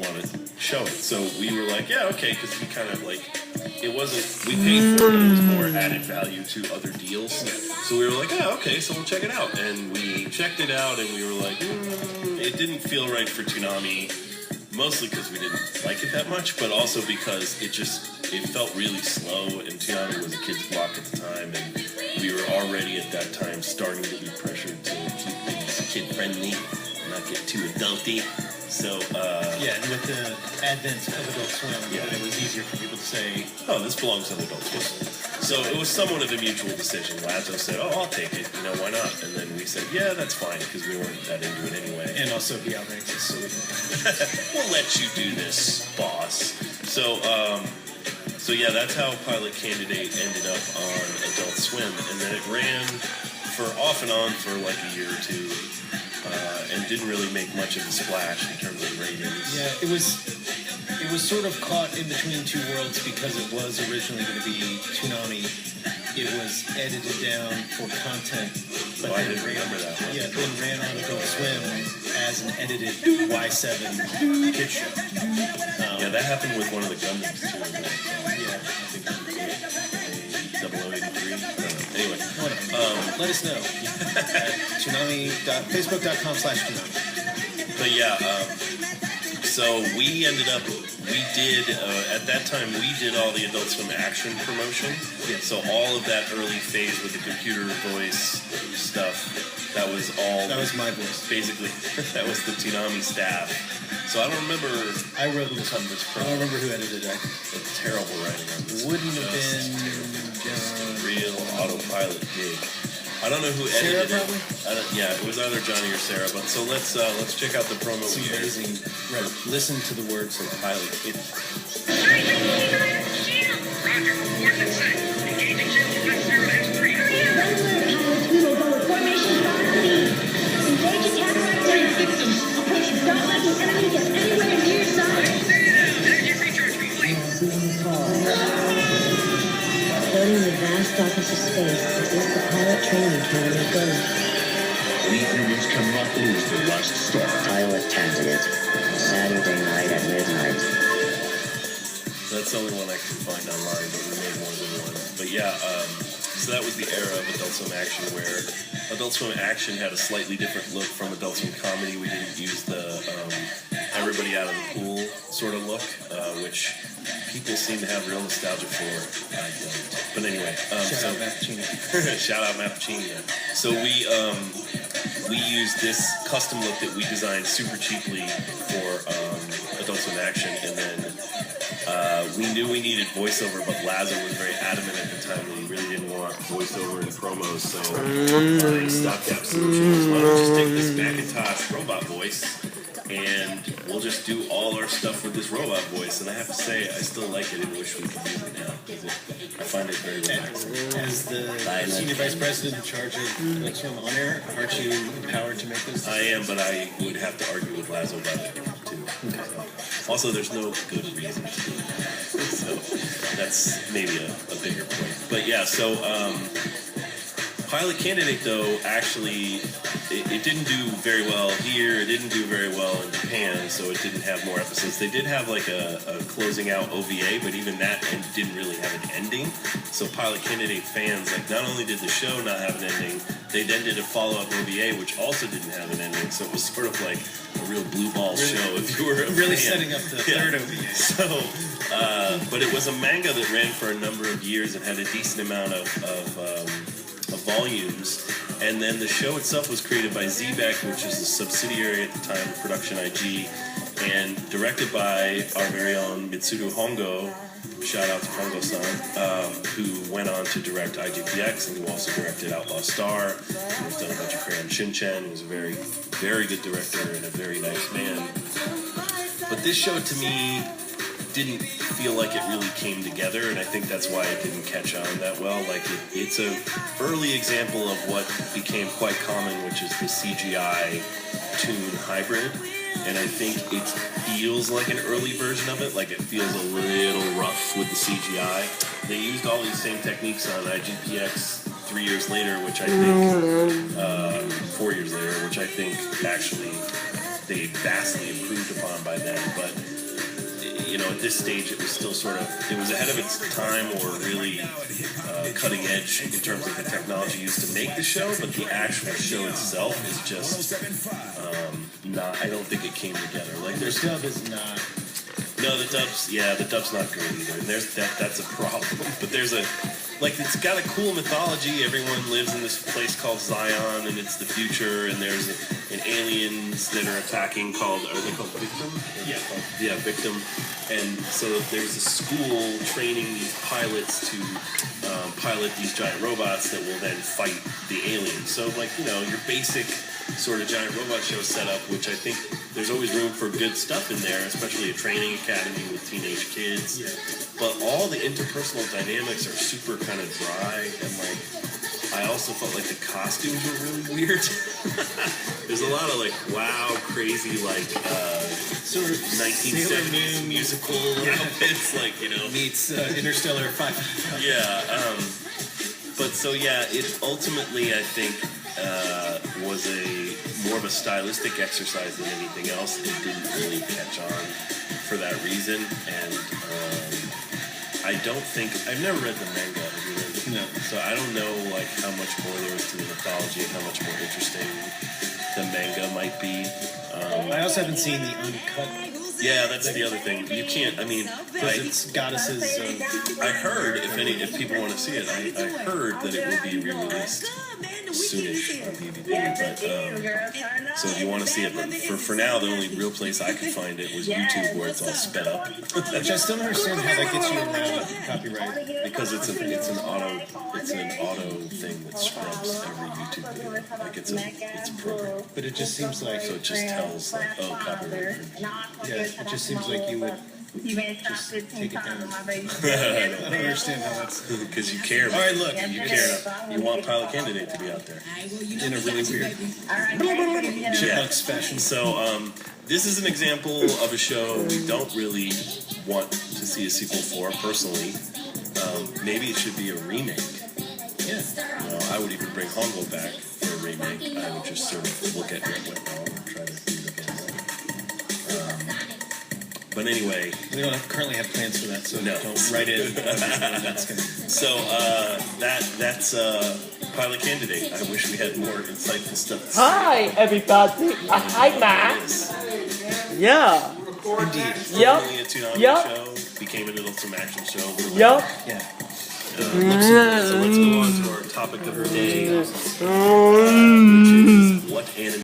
want to show it. So we were like, yeah, okay, because we kind of like, it wasn't, we paid for it, but it was more added value to other deals. So we were like, yeah, okay, so we'll check it out. And we checked it out, and we were like, it didn't feel right for Toonami, mostly because we didn't like it that much, but also because it felt really slow, and Toonami was a kid's block at the time, and we were already at that time starting to be pressured to keep things kid-friendly and not get too adulty. So, yeah, and with the advent of Adult Swim, it was easier for people to say, oh, this belongs on Adult Swim. So it was somewhat of a mutual decision. Lazo said, oh, I'll take it, why not? And then we said, yeah, that's fine, because we weren't that into it anyway. And also be outrageous, so we'll let you do this, boss. So yeah, that's how Pilot Candidate ended up on Adult Swim, and then it ran for off and on for like a year or two, and didn't really make much of a splash in terms of ratings. Yeah, it was sort of caught in between two worlds because it was originally going to be Toonami. It was edited down for content, but I didn't remember that one. Yeah, then ran on Adult Swim as an edited Y7 kid show. Yeah, that happened with one of the Gundams too. Yeah, I think it was 0083. Anyway, let us know at Facebook.com/Toonami. But yeah, so we ended up. We did, at that time, we did all the Adult Swim action promotion. Yeah. So all of that early phase with the computer voice stuff, that was all... That was my voice. Basically, that was the Toonami staff. So I don't remember... I wrote this on this program. I don't remember who edited it. It's terrible writing on this. Wouldn't have been... Just a real autopilot gig. I don't know who edited Sarah, probably? it. Yeah, it was either Johnny or Sarah. But so let's check out the promo. It's amazing. Right. Listen to the words of the pilot. Roger. Coordinates set. Engaging shield at 0-3. Pilots, we will go with formation box speed. Engage attack right systems. Approaching. Don't let the enemy get anywhere near your side. Energy recharge complete. Floating in the vast darkness of space is the pilot training academy of Go. We humans cannot lose the last star. Pilot Candidate, Saturday night at midnight. That's the only one I could find online, but we made more than one. But yeah, so that was the era of Adult Swim Action, where Adult Swim Action had a slightly different look from Adult Swim Comedy. We didn't use the everybody out of the pool sort of look, which people seem to have real nostalgia for. I don't. But anyway, Shout out Mappuccini. Shout out Mappuccini. So we used this custom look that we designed super cheaply for Adult Swim Action, and then we knew we needed voiceover, but Lazo was very adamant at the time that he really didn't want voiceover in promos, so my stopgap solution was, why don't we just take this Macintosh robot voice, and we'll just do all our stuff with this robot voice. And I have to say, I still like it and wish we could use it now, because I find it very relaxing. As the senior vice president in charge of Adult Swim on air, aren't you empowered to make those decisions? I am, but I would have to argue with Lazo about it too. Also, there's no good reason to do it. So that's maybe a bigger point. But yeah, so Pilot Candidate, though, actually, it didn't do very well here. It didn't do very well in Japan, so it didn't have more episodes. They did have like a closing out OVA, but even that didn't really have an ending. So Pilot Candidate fans, like, not only did the show not have an ending, they then did a follow-up OVA, which also didn't have an ending. So it was sort of like a real blue ball show if you were a really fan. setting up the third OVA. So, but it was a manga that ran for a number of years and had a decent amount of volumes, and then the show itself was created by Z-Beck, which is a subsidiary at the time of Production IG, and directed by our very own Mitsuru Hongo. Shout out to Hongo-san, who went on to direct IGPX, and who also directed Outlaw Star, and has done a bunch of Crayon Shin-Chan. He was a very, very good director and a very nice man. But this show, to me, didn't feel like it really came together, and I think that's why it didn't catch on that well. Like, it's a early example of what became quite common, which is the CGI toon hybrid, and I think it feels like an early version of it. Like, it feels a little rough with the CGI. They used all these same techniques on IGPX 3 years later, which I think 4 years later, which I think actually they vastly improved upon by then, but you know, at this stage, it was still sort of, it was ahead of its time, or really cutting edge in terms of the technology used to make the show, but the actual show itself is just not, I don't think it came together. Like, The dub is not. no, the dub's not great either. And that's a problem. But there's a, like, it's got a cool mythology. Everyone lives in this place called Zion, and it's the future, and there's an aliens that are attacking called, are they called Victim? Yeah, Victim. And so there's a school training these pilots to pilot these giant robots that will then fight the aliens. So, like, you know, your basic sort of giant robot show setup, which I think there's always room for good stuff in there, especially a training academy with teenage kids. Yeah. But all the interpersonal dynamics are super kind of dry, and like, I also felt like the costumes were really weird. There's a lot of like, wow, crazy, like, Sort of 1970s musical outfits, like, you know. meets Interstellar 5. Yeah, but so yeah, it ultimately, I think, was a more of a stylistic exercise than anything else. It didn't really catch on for that reason, and I don't think, I've never read the manga. Have you read it? No. So I don't know like how much more there is to the mythology and how much more interesting the manga might be. I also haven't seen the uncut, Yeah, that's the other thing. You can't, I mean, because it's goddesses. I heard, if people want to see it, I heard that it will be re-released soonish on DVD, but so if you want to see it, but for now, the only real place I could find it was YouTube, where it's all sped up. Which I still don't understand how that gets you around copyright. Because it's an auto thing that scrubs every YouTube video. Like it's a program. But it just seems like, So it just tells like, oh, copyright infringement. yeah, it just seems like you would just take it down. I don't understand how that's Because you care. All right, look, you care. You want Pilot Candidate to be out there. in a really weird Yeah. chipmunks fashion. So this is an example of a show we don't really want to see a sequel for, personally. Maybe it should be a remake. Yeah. You know, I would even bring Hongo back for a remake. I would just sort of look at what went wrong and try to do it again. But anyway, We don't currently have plans for that, so No. don't write in. That's gonna. so that's Pilot Candidate. I wish we had more insightful stuff to say. Hi, everybody. Hi, Matt. Yeah. Indeed. Yep. Formerly a Toonami Yep. show, became a little some action show. Yup. Yeah. So let's go on to our topic of the day, which is what anime